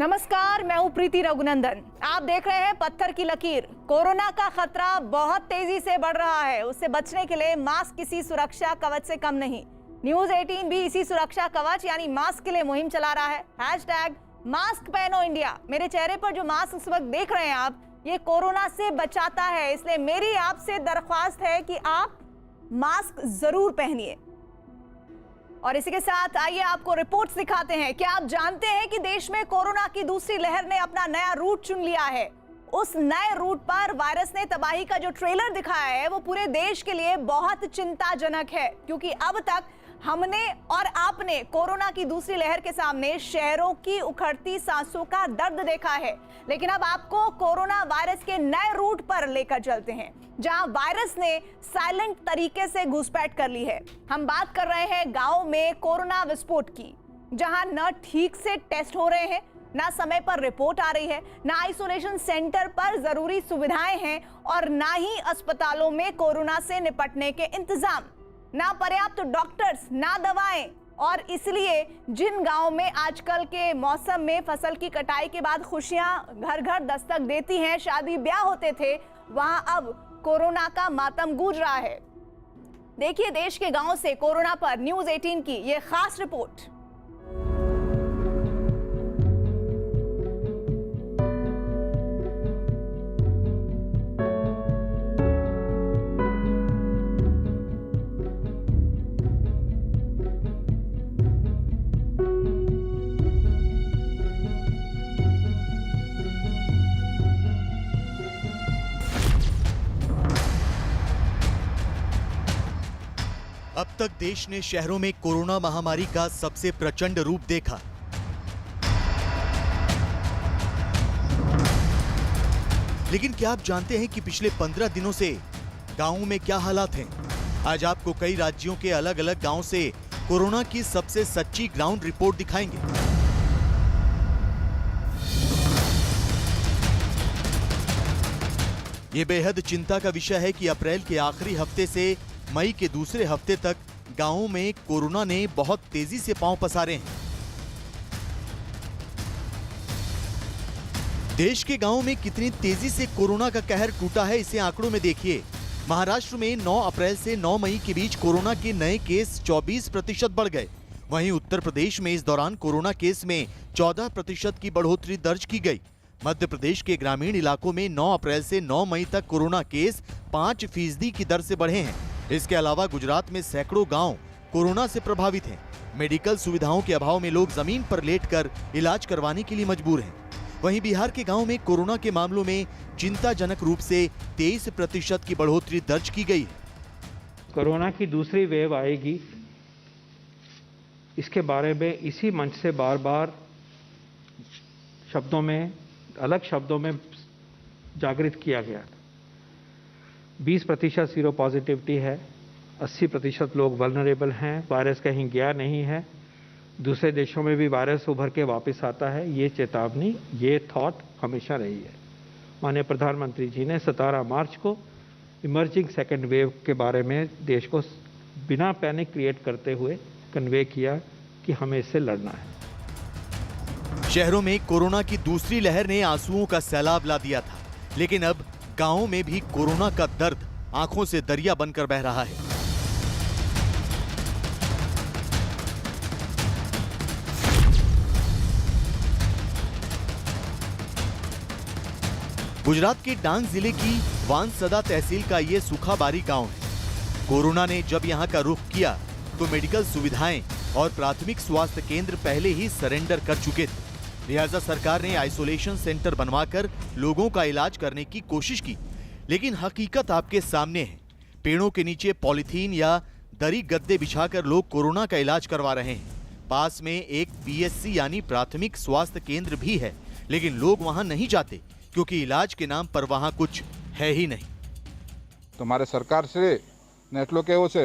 नमस्कार, मैं हूं प्रीति रघुनंदन। आप देख रहे हैं पत्थर की लकीर। कोरोना का खतरा बहुत तेजी से बढ़ रहा है। उससे बचने के लिए मास्क किसी सुरक्षा कवच से कम नहीं। न्यूज 18 भी इसी सुरक्षा कवच यानी मास्क के लिए मुहिम चला रहा है। #मास्क पहनो इंडिया। मेरे चेहरे पर जो मास्क इस वक्त देख रहे हैं आप, ये कोरोना से बचाता है। इसलिए मेरी आपसे दरख्वास्त है कि आप मास्क जरूर पहनिए। और इसी के साथ आइए आपको रिपोर्ट्स दिखाते हैं। क्या आप जानते हैं कि देश में कोरोना की दूसरी लहर ने अपना नया रूट चुन लिया है? उस नए रूट पर वायरस ने तबाही का जो ट्रेलर दिखाया है वो पूरे देश के लिए बहुत चिंताजनक है, क्योंकि अब तक हमने और आपने कोरोना की दूसरी लहर के सामने शहरों की उखड़ती सांसों का दर्द देखा है। लेकिन अब आपको कोरोना वायरस के नए रूट पर लेकर चलते हैं, जहां वायरस ने साइलेंट तरीके से घुसपैठ कर ली है। हम बात कर रहे हैं गांव में कोरोना विस्फोट की, जहां न ठीक से टेस्ट हो रहे हैं, ना समय पर रिपोर्ट आ रही है, ना आइसोलेशन सेंटर पर जरूरी सुविधाएं हैं और ना ही अस्पतालों में कोरोना से निपटने के इंतजाम, ना पर्याप्त डॉक्टर्स, ना दवाएं। और इसलिए जिन गांव में आजकल के मौसम में फसल की कटाई के बाद खुशियां घर घर दस्तक देती हैं, शादी ब्याह होते थे, वहां अब कोरोना का मातम गूंज रहा है। देखिए देश के गांवों से कोरोना पर न्यूज 18 की यह खास रिपोर्ट। अब तक देश ने शहरों में कोरोना महामारी का सबसे प्रचंड रूप देखा। लेकिन क्या आप जानते हैं कि पिछले 15 दिनों से गांवों में क्या हालात हैं? आज आपको कई राज्यों के अलग अलग गांवों से कोरोना की सबसे सच्ची ग्राउंड रिपोर्ट दिखाएंगे। ये बेहद चिंता का विषय है कि अप्रैल के आखिरी हफ्ते से मई के दूसरे हफ्ते तक गांवों में कोरोना ने बहुत तेजी से पांव पसारे हैं। देश के गांवों में कितनी तेजी से कोरोना का कहर टूटा है, इसे आंकड़ों में देखिए। महाराष्ट्र में 9 अप्रैल से 9 मई के बीच कोरोना के नए केस 24% बढ़ गए। वहीं उत्तर प्रदेश में इस दौरान कोरोना केस में 14% की बढ़ोतरी दर्ज की गई। मध्य प्रदेश के ग्रामीण इलाकों में 9 अप्रैल से 9 मई तक कोरोना केस 5% की दर से बढ़े हैं। इसके अलावा गुजरात में सैकड़ों गांव कोरोना से प्रभावित हैं। मेडिकल सुविधाओं के अभाव में लोग जमीन पर लेटकर इलाज करवाने के लिए मजबूर हैं। वहीं बिहार के गांव में कोरोना के मामलों में चिंताजनक रूप से 23% की बढ़ोतरी दर्ज की गई है। कोरोना की दूसरी वेव आएगी, इसके बारे में इसी मंच से बार बार शब्दों में, अलग शब्दों में जागृत किया गया। 20% सीरो पॉजिटिविटी है, 80% लोग वल्नरेबल हैं, वायरस कहीं गया नहीं है, दूसरे देशों में भी वायरस उभर के वापस आता है। ये चेतावनी, ये थॉट हमेशा रही है। माननीय प्रधानमंत्री जी ने 17 मार्च को इमर्जिंग सेकेंड वेव के बारे में देश को बिना पैनिक क्रिएट करते हुए कन्वे किया कि हमें इससे लड़ना है। शहरों में कोरोना की दूसरी लहर ने आंसुओं का सैलाब ला दिया था, लेकिन अब गांवों में भी कोरोना का दर्द आंखों से दरिया बनकर बह रहा है। गुजरात के डांग जिले की वानसदा तहसील का ये सुखाबारी गांव है। कोरोना ने जब यहां का रुख किया तो मेडिकल सुविधाएं और प्राथमिक स्वास्थ्य केंद्र पहले ही सरेंडर कर चुके थे। लिहाजा सरकार ने आइसोलेशन सेंटर बनवाकर लोगों का इलाज करने की कोशिश की, लेकिन हकीकत आपके सामने है। पेड़ों के नीचे पॉलिथीन या दरी गद्दे बिछाकर लोग कोरोना का इलाज करवा रहे हैं। पास में एक पीएचसी यानी प्राथमिक स्वास्थ्य केंद्र भी है, लेकिन लोग वहां नहीं जाते क्योंकि इलाज के नाम पर वहां कुछ है ही नहीं। તમારે સરકાર શ્રી ને એટલું કહેવું છે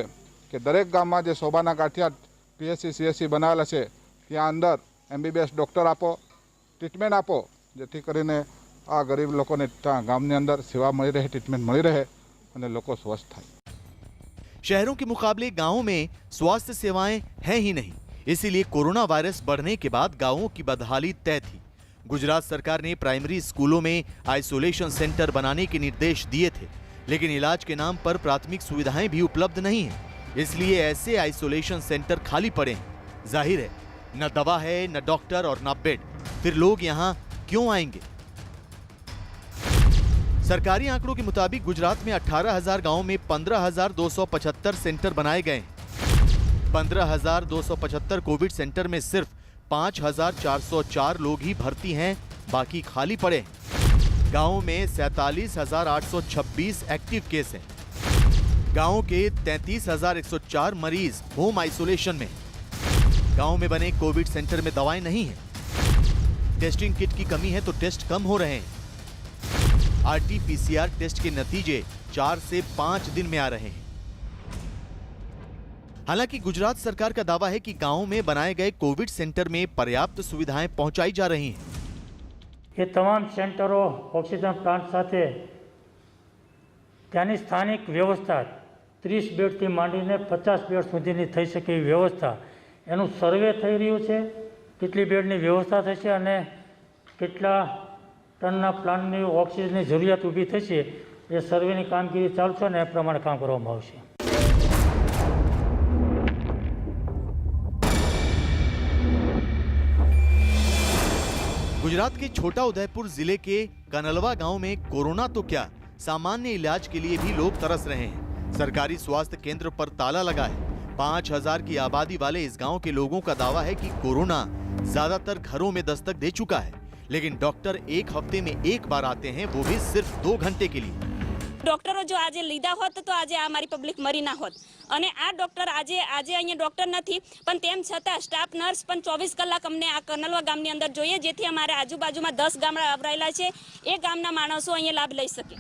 કે દરેક ગામમાં જે શોભાના ગાંઠિયા પીએચસી સીએચસી બનાવેલા છે ત્યાં અંદર એમબીબીએસ ડૉક્ટર આપો, ટ્રીટમેન્ટ આપો, જેથી કરીને આ ગરીબ લોકોને ગામની અંદર સેવા મળી રહે, ટ્રીટમેન્ટ મળી રહે અને લોકો સ્વસ્થ થાય। शहरों के मुकाबले गांवों में स्वास्थ्य सेवाएं हैं ही नहीं, इसीलिए कोरोना वायरस बढ़ने के बाद गांवों की बदहाली तय थी। गुजरात सरकार ने प्राइमरी स्कूलों में आइसोलेशन सेंटर बनाने के निर्देश दिए थे, लेकिन इलाज के नाम पर प्राथमिक सुविधाएं भी उपलब्ध नहीं है, इसलिए ऐसे आइसोलेशन सेंटर खाली पड़े हैं। जाहिर है, न दवा है, न डॉक्टर और न बेड, फिर लोग यहाँ क्यों आएंगे? सरकारी आंकड़ों के मुताबिक गुजरात में 18,000 गांवों में 15,275 सेंटर बनाए गए हैं। 15,275 कोविड सेंटर में सिर्फ 5,404 लोग ही भर्ती हैं, बाकी खाली पड़े हैं। गांवों में 47,826 एक्टिव केस हैं। गांवों के 33,104 मरीज होम आइसोलेशन में। गांव में बने कोविड सेंटर में दवाएं नहीं हैं। टेस्टिंग किट की कमी है तो टेस्ट कम हो रहे हैं। RT-PCR टेस्ट के नतीजे 4 से 5 दिन में आ रहे हैं। हालांकि गुजरात सरकार का दावा है कि गांव में बनाए गए कोविड सेंटर में पर्याप्त सुविधाएं पहुंचाई जा रही हैं। ये तमाम सेंटरों ऑक्सीजन प्लांट साथे त्यानी स्थानिक व्यवस्था 30 बेडथी मांडीने 50 बेड सुधीनी थई शके एवी व्यवस्था एनुं सर्वे थई रह्युं छे। કેટલી બેડની વ્યવસ્થા થશે અને કેટલા ટનના પ્લાન્ટની ઓક્સિજનની જરૂરિયાત ઊભી થશે એ સર્વેની કામગીરી ચાલુ છે અને એ પ્રમાણે કામ કરવામાં આવશે। गुजरात के छोटा उदयपुर जिले के कनलवा गांव में कोरोना तो क्या, सामान्य इलाज के लिए भी लोग तरस रहे हैं। सरकारी स्वास्थ्य केंद्र पर ताला लगा है। 5,000 की आबादी वाले इस गांव के लोगों का दावा है कि कोरोना ज्यादातर घरों में दस्तक दे चुका है, लेकिन डॉक्टर एक हफ्ते में एक बार आते हैं, वो भी सिर्फ 2 घंटे के लिए। डॉक्टरो जो आज लीधा होत तो आज अमारी पब्लिक मरी ना होत અને આ ડોક્ટર આજે અહીંયા ડોક્ટર નથી પણ તેમ છતાં સ્ટાફ નર્સ પણ 24 કલાક અમને આ કનલવા ગામની અંદર જોઈએ જેથી અમારે આજુબાજુમાં 10 ગામડા આવરાયેલા છે એ ગામના માણસો અહીંયા લાભ લઈ શકે।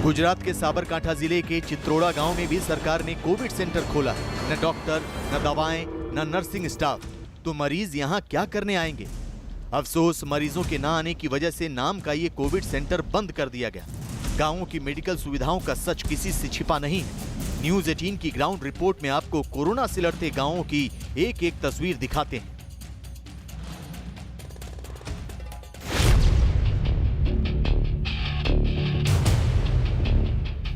गुजरात के साबरकांठा जिले के चित्रोड़ा गांव में भी सरकार ने कोविड सेंटर खोला है। न डॉक्टर, न दवाएं, न नर्सिंग स्टाफ, तो मरीज यहाँ क्या करने आएंगे? अफसोस, मरीजों के न आने की वजह से नाम का ये कोविड सेंटर बंद कर दिया गया। गांवों की मेडिकल सुविधाओं का सच किसी से छिपा नहीं है। न्यूज़ 18 की ग्राउंड रिपोर्ट में आपको कोरोना से लड़ते गांवों की एक-एक तस्वीर दिखाते हैं।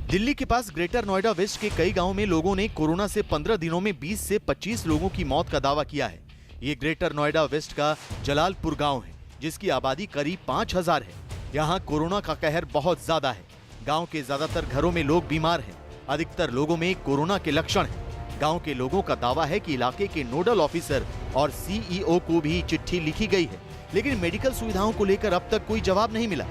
दिल्ली के पास ग्रेटर नोएडा वेस्ट के कई गांवों में लोगों ने कोरोना से 15 दिनों में 20 से 25 लोगों की मौत का दावा किया है। ये ग्रेटर नोएडा वेस्ट का जलालपुर गांव है, जिसकी आबादी करीब 5,000 है। यहाँ कोरोना का कहर बहुत ज्यादा है। गांव के ज्यादातर घरों में लोग बीमार हैं। अधिकतर लोगों में कोरोना के लक्षण हैं। गांव के लोगों का दावा है कि इलाके के नोडल ऑफिसर और CEO को भी चिट्ठी लिखी गई है, लेकिन मेडिकल सुविधाओं को लेकर अब तक कोई जवाब नहीं मिला।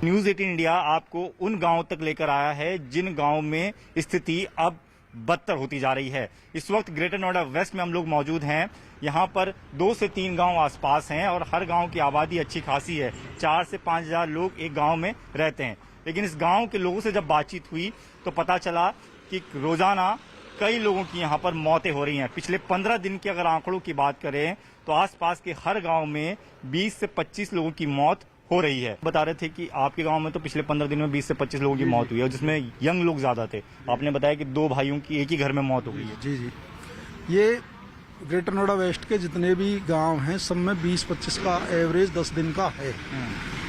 न्यूज़ 18 इंडिया आपको उन गांवों तक लेकर आया है जिन गांवों में स्थिति अब बदतर होती जा रही है। इस वक्त ग्रेटर नोएडा वेस्ट में हम लोग मौजूद हैं। यहाँ पर 2 से 3 गांव आसपास हैं और हर गांव की आबादी अच्छी खासी है। 4 से 5,000 लोग एक गांव में रहते हैं। लेकिन इस गांव के लोगों से जब बातचीत हुई तो पता चला कि रोजाना कई लोगों की यहाँ पर मौतें हो रही हैं। पिछले 15 दिन के अगर आंकड़ों की बात करें तो आसपास के हर गांव में 20 से 25 लोगों की मौत हो रही है। बता रहे थे कि आपके गांव में तो पिछले 15 दिन में 20 से 25 लोगों की मौत हुई है, जिसमें यंग लोग ज्यादा थे। आपने बताया कि 2 भाइयों की एक ही घर में मौत हो गई है। जी, ये ग्रेटर नोएडा वेस्ट के जितने भी गांव हैं सब में 20-25 का एवरेज 10 दिन का है।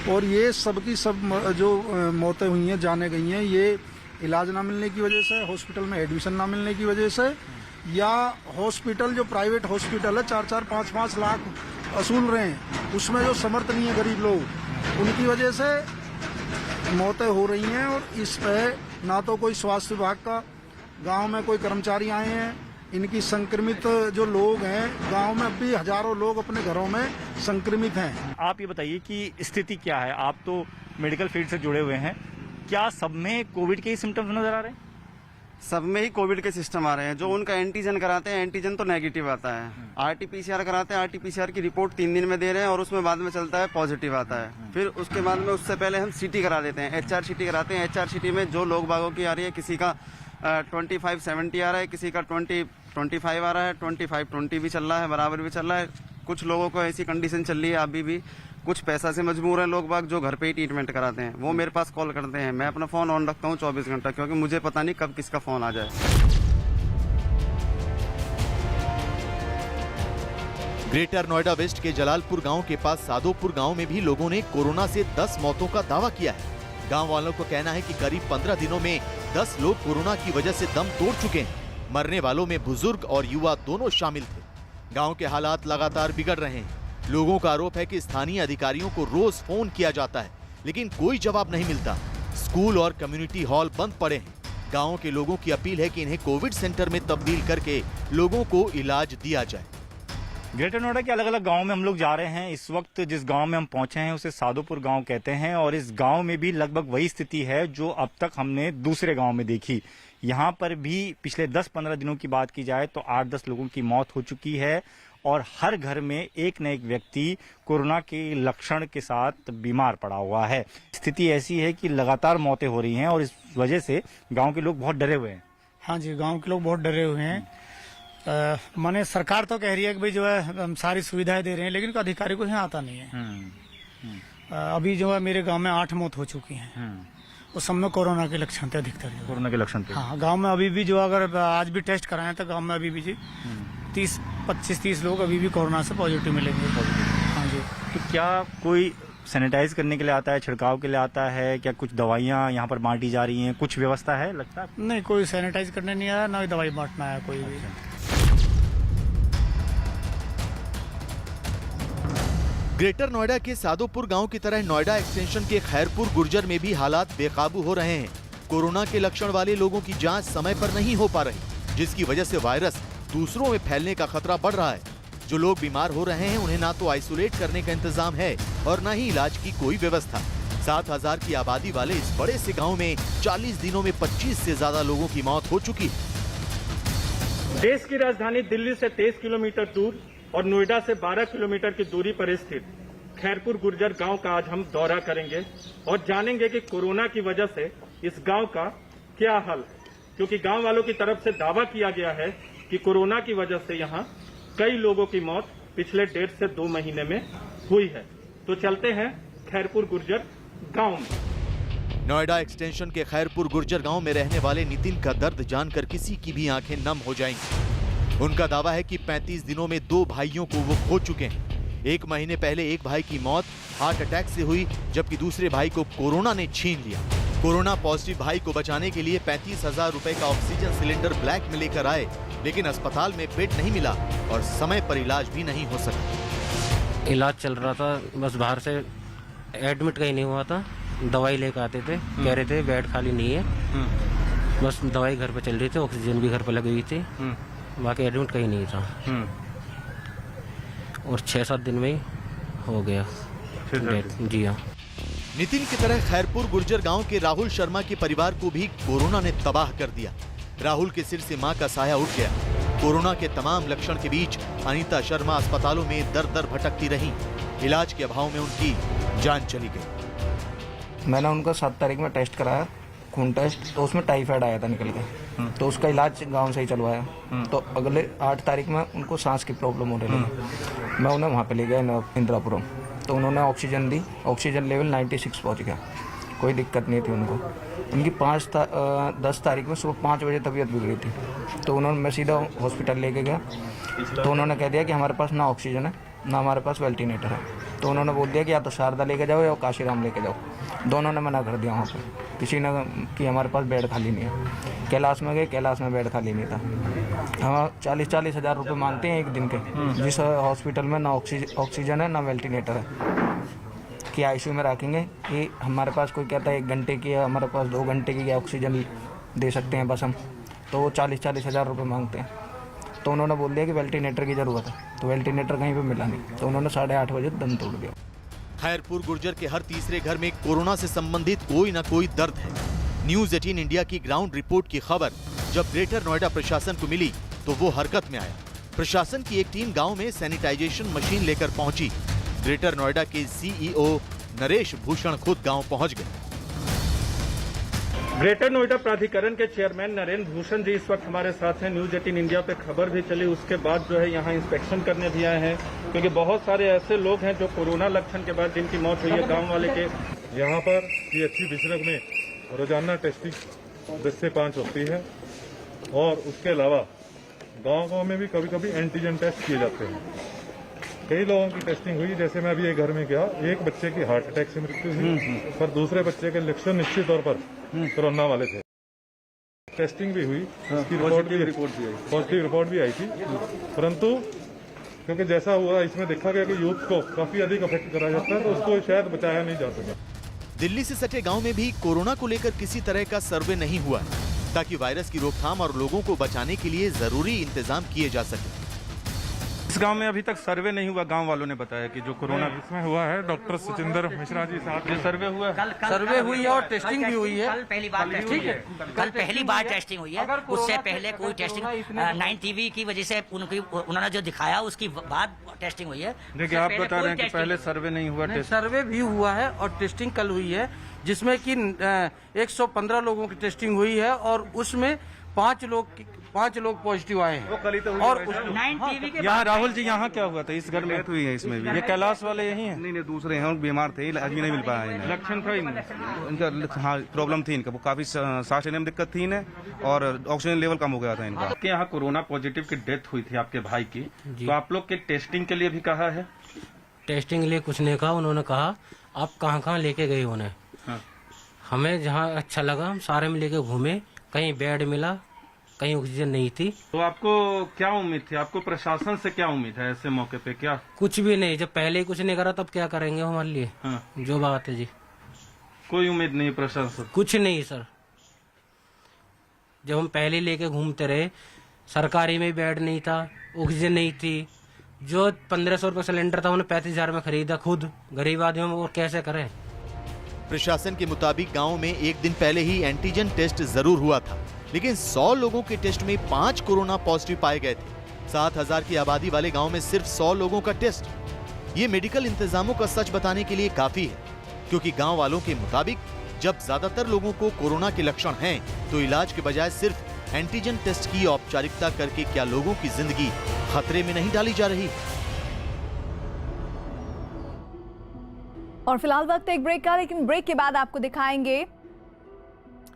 और ये सबकी सब जो मौतें हुई हैं, जाने गई हैं, ये इलाज ना मिलने की वजह से, हॉस्पिटल में एडमिशन ना मिलने की वजह से, या हॉस्पिटल जो प्राइवेट हॉस्पिटल है 4-4, 5-5 लाख वसूल रहे हैं, उसमें जो समर्थ नहीं है गरीब लोग, उनकी वजह से मौतें हो रही हैं। और इस पे ना तो कोई स्वास्थ्य विभाग का गांव में कोई कर्मचारी आए हैं। इनकी संक्रमित जो लोग हैं गांव में, अब भी हजारों लोग अपने घरों में संक्रमित हैं। आप ये बताइए कि स्थिति क्या है? आप तो मेडिकल फील्ड से जुड़े हुए हैं, क्या सब में कोविड के सिम्टम्स नजर आ रहे हैं? सब में ही कोविड के सिस्टम आ रहे हैं। जो उनका एंटीजन कराते हैं, एंटीजन तो नेगेटिव आता है। RT-PCR कराते हैं, RT-PCR की रिपोर्ट 3 दिन में दे रहे हैं और उसमें बाद में चलता है पॉजिटिव आता है। फिर उसके बाद में उससे पहले हम CT करा देते हैं, HRCT कराते हैं। HRCT में जो लोग बागों की आ रही है, किसी का 25-70 आ रहा है, किसी का 20-25 आ रहा है, 25-20 भी चल रहा है, बराबर भी चल रहा है। कुछ लोगों को ऐसी कंडीशन चल रही है अभी भी, कुछ पैसा से मजबूर है लोग बाग जो घर पे ही ट्रीटमेंट कराते हैं, वो मेरे पास कॉल करते हैं। मैं अपना फोन ऑन रखता हूँ 24 घंटा, क्योंकि मुझे पता नहीं कब किसका फोन आ जाए। ग्रेटर नोएडा वेस्ट के जलालपुर गांव के पास सादोपुर गांव में भी लोगों ने कोरोना से 10 मौतों का दावा किया है। गांव वालों को कहना है कि करीब 15 दिनों में 10 लोग कोरोना की वजह से दम तोड़ चुके हैं। मरने वालों में बुजुर्ग और युवा दोनों शामिल थे। गांव के हालात लगातार बिगड़ रहे हैं। लोगों का आरोप है कि स्थानीय अधिकारियों को रोज फोन किया जाता है, लेकिन कोई जवाब नहीं मिलता। स्कूल और कम्युनिटी हॉल बंद पड़े हैं। गांव के लोगों की अपील है कि इन्हें कोविड सेंटर में तब्दील करके लोगों को इलाज दिया जाए। ग्रेटर नोएडा के अलग अलग गांव में हम लोग जा रहे हैं। इस वक्त जिस गांव में हम पहुंचे हैं उसे सादोपुर गांव कहते हैं और इस गांव में भी लगभग वही स्थिति है जो अब तक हमने दूसरे गांव में देखी। यहां पर भी पिछले 10-15 दिनों की बात की जाए तो 8-10 लोगों की मौत हो चुकी है और हर घर में एक न एक व्यक्ति कोरोना के लक्षण के साथ बीमार पड़ा हुआ है। स्थिति ऐसी है कि लगातार मौतें हो रही हैं और इस वजह से गांव के लोग बहुत डरे हुए हैं। हाँ जी, गांव के लोग बहुत डरे हुए हैं। माने सरकार तो कह रही है कि भाई जो है हम सारी सुविधाएं दे रहे हैं, लेकिन अधिकारी को यहाँ आता नहीं है। अभी जो है मेरे गांव में 8 मौत हो चुकी हैं। उस सब में कोरोना के लक्षण थे अधिकतर। कोरोना के लक्षण थे। हाँ, गांव में अभी भी जो अगर आज भी टेस्ट कराएं तो गांव में अभी भी 25-30 लोग अभी भी कोरोना से पॉजिटिव मिलेंगे। हाँ जी। तो क्या कोई सैनिटाइज करने के लिए आता है, छिड़काव के लिए आता है? क्या कुछ दवाइयाँ यहाँ पर बांटी जा रही हैं? कुछ व्यवस्था है लगता है? नहीं, कोई सैनिटाइज करने नहीं आया, ना ही दवाई बांटना आया कोई भी। ग्रेटर नोएडा के सादोपुर गांव की तरह नोएडा एक्सटेंशन के खैरपुर गुर्जर में भी हालात बेकाबू हो रहे हैं। कोरोना के लक्षण वाले लोगों की जांच समय पर नहीं हो पा रही, जिसकी वजह से वायरस दूसरों में फैलने का खतरा बढ़ रहा है। जो लोग बीमार हो रहे हैं उन्हें ना तो आइसोलेट करने का इंतजाम है और न ही इलाज की कोई व्यवस्था। 7,000 की आबादी वाले इस बड़े से गाँव में 40 दिनों में 25 से ज्यादा लोगों की मौत हो चुकी है। देश की राजधानी दिल्ली से 23 किलोमीटर दूर और नोएडा से 12 किलोमीटर की दूरी पर स्थित खैरपुर गुर्जर गांव का आज हम दौरा करेंगे और जानेंगे कि कोरोना की वजह से इस गांव का क्या हाल है, क्योंकि गांव वालों की तरफ से दावा किया गया है कि कोरोना की वजह से यहां कई लोगों की मौत पिछले 1.5 से 2 महीने में हुई है। तो चलते हैं खैरपुर गुर्जर गांव में। नोएडा एक्सटेंशन के खैरपुर गुर्जर गांव में रहने वाले नितिन का दर्द जानकर किसी की भी आंखें नम हो जाएंगी। उनका दावा है कि 35 दिनों में 2 भाइयों को वो खो चुके हैं। 1 महीने पहले एक भाई की मौत हार्ट अटैक से हुई, जबकि दूसरे भाई को कोरोना ने छीन लिया। कोरोना पॉजिटिव भाई को बचाने के लिए 35,000 रुपए का ऑक्सीजन सिलेंडर ब्लैक में लेकर आए, लेकिन अस्पताल में बेड नहीं मिला और समय पर इलाज भी नहीं हो सका। इलाज चल रहा था, बस बाहर से एडमिट कहीं नहीं हुआ था। दवाई लेकर आते थे, कह रहे थे बेड खाली नहीं है। बस दवाई घर पे चल रही थी, ऑक्सीजन भी घर पे लगी हुई थी, बाकी एडमिट कहीं नहीं था। और 6-7 दिन में ही हो गया डेथ। जी हाँ। नितिन की तरह खैरपुर गुर्जर गांव के राहुल शर्मा के परिवार को भी कोरोना ने तबाह कर दिया। राहुल के सिर से मां का साया उठ गया। कोरोना के तमाम लक्षण के बीच अनीता शर्मा अस्पतालों में दर दर भटकती रही। इलाज के अभाव में उनकी जान चली गई। मैंने उनका 7 तारीख में टेस्ट कराया, खून टेस्ट, तो उसमें टाइफाइड आया था निकल के। तो उसका इलाज गांव से ही चलवाया। तो अगले 8 तारीख में उनको सांस की प्रॉब्लम होने लगी। मैं उन्हें वहाँ पे ले गया इंदिरापुरम, तो उन्होंने ऑक्सीजन दी। ऑक्सीजन लेवल 96 पहुँच गया, कोई दिक्कत नहीं थी उनको। उनकी 10 तारीख में सुबह 5 बजे तबीयत बिगड़ी थी, तो उन्होंने मैं सीधा हॉस्पिटल लेके गया। तो उन्होंने कह दिया कि हमारे पास ना ऑक्सीजन है ना हमारे पास वेंटिलेटर है। तो उन्होंने बोल दिया कि या तो शारदा लेके जाओ या काशीराम लेके जाओ। दोनों ने मना कर दिया वहाँ पर, किसी ने कि हमारे पास बेड खाली नहीं है। कैलाश में गए, कैलाश में बेड खाली नहीं था। हम 40-40 हज़ार रुपये मांगते हैं एक दिन के, जिस हॉस्पिटल में ना ऑक्सीजन है ना वेंटिलेटर है। कि आईसीयू में रखेंगे कि हमारे पास कोई कहता है 1 घंटे की है, हमारे पास 2 घंटे की ऑक्सीजन दे सकते हैं बस हम, तो वो 40-40 हज़ार रुपये मांगते हैं। तो उन्होंने बोल दिया कि वेंटिलेटर की ज़रूरत है, तो वेंटिलेटर कहीं पे मिला नहीं, तो उन्होंने 8:30 बजे दम तोड़ दिया। खैरपुर गुर्जर के हर तीसरे घर में कोरोना से संबंधित कोई न कोई दर्द है। न्यूज़ 18 इंडिया की ग्राउंड रिपोर्ट की खबर जब ग्रेटर नोएडा प्रशासन को मिली तो वो हरकत में आया। प्रशासन की एक टीम गांव में सैनिटाइजेशन मशीन लेकर पहुंची। ग्रेटर नोएडा के सीईओ नरेश भूषण खुद गांव पहुंच गए। ग्रेटर नोएडा प्राधिकरण के चेयरमैन नरेंद्र भूषण जी इस वक्त हमारे साथ हैं। न्यूज 18 इंडिया पे खबर भी चली, उसके बाद जो है यहाँ इंस्पेक्शन करने भी आए हैं, क्योंकि बहुत सारे ऐसे लोग हैं जो कोरोना लक्षण के बाद जिनकी मौत हुई है गांव वाले के। यहाँ पर पीएचसी विसर्ग में रोजाना टेस्टिंग 10 से 5 होती है और उसके अलावा गाँव में भी कभी कभी एंटीजन टेस्ट किए जाते हैं। कई लोगों की टेस्टिंग हुई। जैसे मैं अभी एक घर में गया, एक बच्चे की हार्ट अटैक से मृत्यु हुई, पर दूसरे बच्चे के लक्षण निश्चित तौर पर कोरोना वाले थे। टेस्टिंग भी हुई, उसकी पॉजिटिव रिपोर्ट भी आई थी, परंतु क्योंकि जैसा हुआ इसमें देखा गया कि यूथ को काफी अधिक अफेक्ट करा जाता है, तो उसको शायद बचाया नहीं जा सका। दिल्ली से सटे गांव में भी कोरोना को लेकर किसी तरह का सर्वे नहीं हुआ ताकि वायरस की रोकथाम और लोगों को बचाने के लिए जरूरी इंतजाम किए जा सके। इस गांव में अभी तक सर्वे नहीं हुआ, गांव वालों ने बताया कि जो कोरोना इसमें हुआ है। डॉक्टर सचिंदर मिश्रा जी साहब, ये सर्वे हुआ है, सर्वे हुई है और टेस्टिंग भी हुई है। कल पहली बार टेस्टिंग, कल पहली बार टेस्टिंग हुई है। उससे पहले कोई टेस्टिंग 9 टीवी की वजह से उन्होंने जो दिखाया उसकी बाद टेस्टिंग हुई है। देखिए आप बता रहे हैं कि पहले सर्वे नहीं हुआ, सर्वे भी हुआ है और टेस्टिंग कल हुई है, जिसमें कि 115 लोगों की टेस्टिंग हुई है और उसमें 5 लोग पॉजिटिव आए हैं। और यहाँ राहुल जी, यहाँ क्या हुआ था? इस घर में हुई है, इसमें भी ये कैलाश वाले यही हैं? नहीं, दूसरे हैं, बीमार थे, इलाज भी नहीं मिल पाया इन्हें। लक्षण था इनका, हाँ प्रॉब्लम थी इनका, वो काफी सांस लेने में दिक्कत थी इन्हें और ऑक्सीजन लेवल कम हो गया था इनका। आपके यहाँ कोरोना पॉजिटिव की डेथ हुई थी आपके भाई की, तो आप लोग के टेस्टिंग के लिए भी कहा है? टेस्टिंग के लिए कुछ नहीं कहा, उन्होंने कहा आप कहाँ लेके गए उन्हें। हमें जहाँ अच्छा लगा हम सारे में लेके घूमे, कहीं बेड मिला, कहीं ऑक्सीजन नहीं थी। तो आपको क्या उम्मीद थी? आपको प्रशासन से क्या उम्मीद है ऐसे मौके पे? क्या कुछ भी नहीं, जब पहले ही कुछ नहीं करा तब क्या करेंगे हमारे लिए? जो बात है जी, कोई उम्मीद नहीं प्रशासन? कुछ नहीं सर, जब हम पहले लेके घूमते रहे, सरकारी में बेड नहीं था, ऑक्सीजन नहीं थी, जो 1500 रुपये सिलेंडर था उन्हें 35,000 में खरीदा खुद, गरीब आदमी हम और कैसे करें। प्रशासन के मुताबिक गांव में एक दिन पहले ही एंटीजन टेस्ट जरूर हुआ था, लेकिन 100 लोगों के टेस्ट में 5 कोरोना पॉजिटिव पाए गए थे। 7,000 की आबादी वाले गांव में सिर्फ 100 लोगों का टेस्ट, ये मेडिकल इंतजामों का सच बताने के लिए काफी है, क्योंकि गांव वालों के मुताबिक जब ज्यादातर लोगों को कोरोना के लक्षण हैं, तो इलाज के बजाय सिर्फ एंटीजन टेस्ट की औपचारिकता करके क्या लोगों की जिंदगी खतरे में नहीं डाली जा रही? और फिलहाल वक्त एक ब्रेक का, लेकिन ब्रेक के बाद आपको दिखाएंगे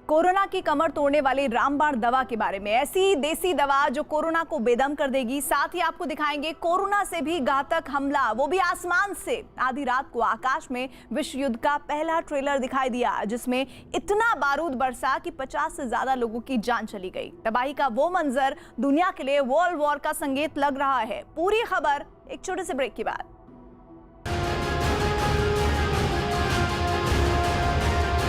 कोरोना की कमर तोड़ने वाली रामबाण दवा के बारे में। ऐसी देसी दवा जो कोरोना को बेदम कर देगी। साथ ही आपको दिखाएंगे कोरोना से भी घातक हमला, वो भी आसमान से। आधी रात को आकाश में विश्व युद्ध का पहला ट्रेलर दिखाई दिया, जिसमें इतना बारूद बरसा कि 50 से ज्यादा लोगों की जान चली गई। तबाही का वो मंजर दुनिया के लिए वर्ल्ड वॉर का संकेत लग रहा है। पूरी खबर एक छोटे से ब्रेक के बाद।